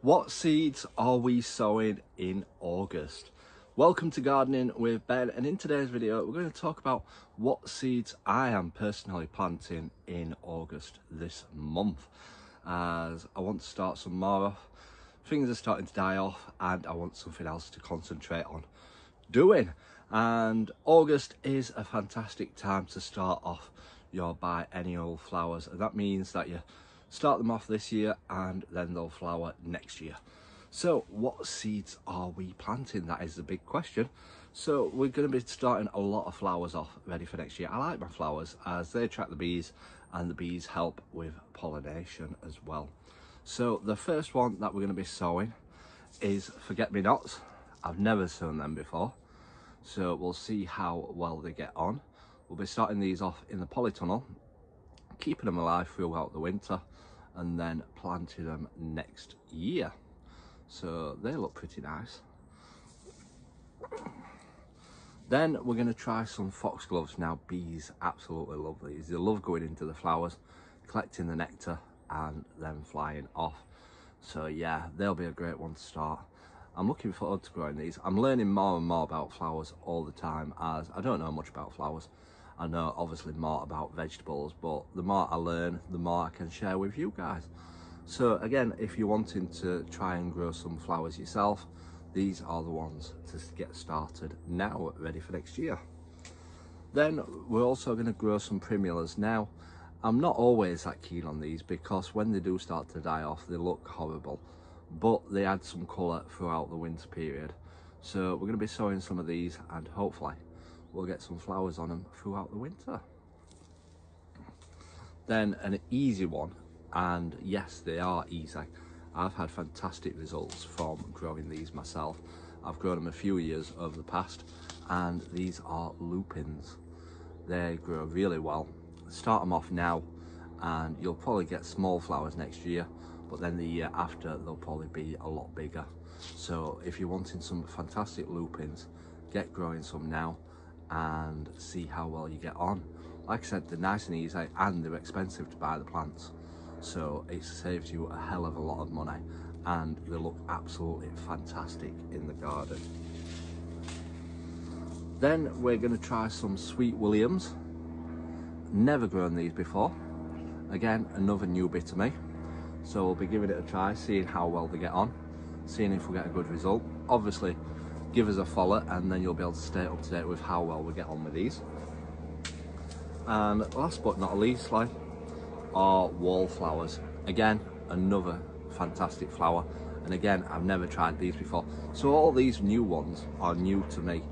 What seeds are we sowing in August? Welcome to Gardening with Ben, and in today's video we're going to talk about what seeds I am personally planting in August this month, as I want to start some more off. Things are starting to die off and I want something else to concentrate on doing. And August is a fantastic time to start off your biennial flowers, and that means that you start them off this year and then they'll flower next year. So what seeds are we planting? That is the big question. So we're going to be starting a lot of flowers off ready for next year. I like my flowers as they attract the bees and the bees help with pollination as well. So the first one that we're going to be sowing is forget-me-nots. I've never sown them before, so we'll see how well they get on. We'll be starting these off in the polytunnel, keeping them alive throughout the winter, and then planting them next year. So they look pretty nice. Then we're going to try some foxgloves. Now bees absolutely love these. They love going into the flowers, collecting the nectar and then flying off. So yeah, they'll be a great one to start. I'm looking forward to growing these. I'm learning more and more about flowers all the time, as I don't know much about flowers. I know obviously more about vegetables, but the more I learn, the more I can share with you guys. So again, if you're wanting to try and grow some flowers yourself, these are the ones to get started now, ready for next year. Then we're also going to grow some primulas. Now, I'm not always that keen on these because when they do start to die off, they look horrible, but they add some colour throughout the winter period. So we're going to be sowing some of these and hopefully we'll get some flowers on them throughout the winter. Then an easy one, and yes, they are easy. I've had fantastic results from growing these myself. I've grown them a few years over the past, and these are lupins. They grow really well. Start them off now and you'll probably get small flowers next year, but then the year after they'll probably be a lot bigger. So if you're wanting some fantastic lupins, get growing some now and see how well you get on. Like I said, they're nice and easy and they're expensive to buy the plants, so it saves you a hell of a lot of money and they look absolutely fantastic in the garden. Then we're going to try some sweet williams. Never grown these before. Again, another newbie to me, so we'll be giving it a try, seeing how well they get on, seeing if we get a good result. Obviously give us a follow and then you'll be able to stay up to date with how well we get on with these. And last but not least are wallflowers. Again, another fantastic flower, and again, I've never tried these before, so all these new ones are new to me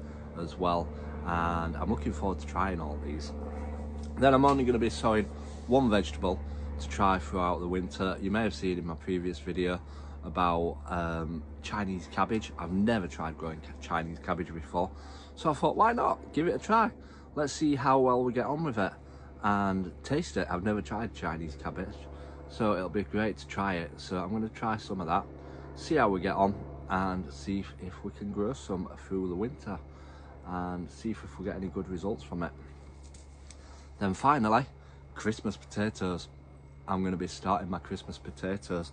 as well, and I'm looking forward to trying all these. Then I'm only going to be sowing one vegetable to try throughout the winter. You may have seen in my previous video about Chinese cabbage. I've never tried growing Chinese cabbage before, so I thought, why not give it a try? Let's see how well we get on with it and taste it. I've never tried Chinese cabbage, so it'll be great to try it. So I'm going to try some of that, see how we get on, and see if we can grow some through the winter and see if we get any good results from it. Then finally, Christmas potatoes. I'm going to be starting my Christmas potatoes,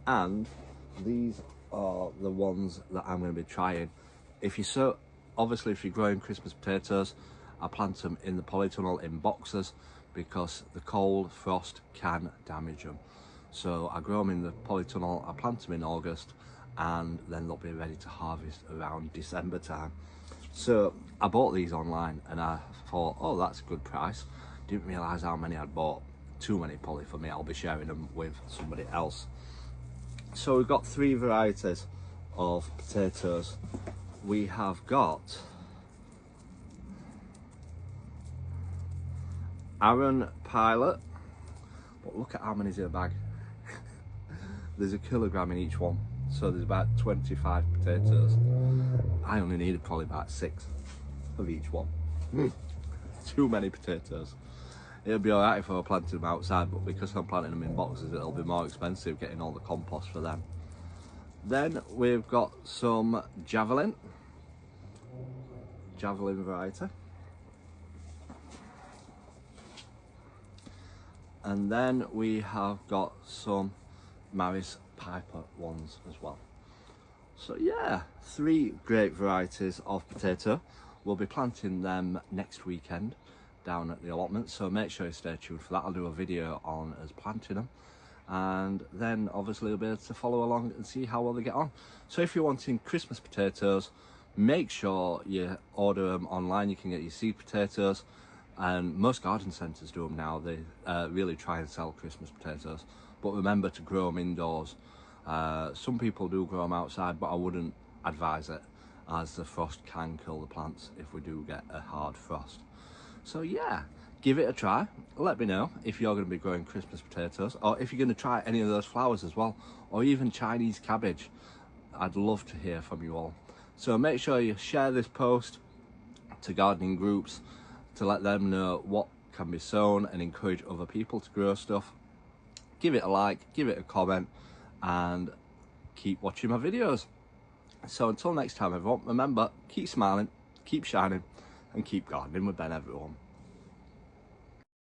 and these are the ones that I'm going to be trying. If you're growing Christmas potatoes, I plant them in the polytunnel in boxes because the cold frost can damage them. So I grow them in the polytunnel, I plant them in August, and then they'll be ready to harvest around December time. So I bought these online and I thought, oh, that's a good price. Didn't realise how many I'd bought. Too many probably for me. I'll be sharing them with somebody else. So we've got three varieties of potatoes. We have got Aaron Pilot, but look at how many's in a bag. There's a kilogram in each one, so there's about 25 potatoes. I only needed probably about 6 of each one. Too many potatoes. It'll be alright if I were planting them outside, but because I'm planting them in boxes, it'll be more expensive getting all the compost for them. Then we've got some javelin variety. And then we have got some Maris Piper ones as well. So yeah, 3 great varieties of potato. We'll be planting them next weekend down at the allotment, so make sure you stay tuned for that. I'll do a video on us planting them, and then obviously you'll be able to follow along and see how well they get on. So if you're wanting Christmas potatoes, make sure you order them online. You can get your seed potatoes, and most garden centres do them now. They really try and sell Christmas potatoes, but remember to grow them indoors. Some people do grow them outside, but I wouldn't advise it, as the frost can kill the plants if we do get a hard frost. So yeah, give it a try. Let me know if you're going to be growing Christmas potatoes, or if you're going to try any of those flowers as well, or even Chinese cabbage. I'd love to hear from you all. So make sure you share this post to gardening groups to let them know what can be sown and encourage other people to grow stuff. Give it a like, give it a comment, and keep watching my videos. So until next time everyone, remember, keep smiling, keep shining, and keep gardening with Ben, everyone.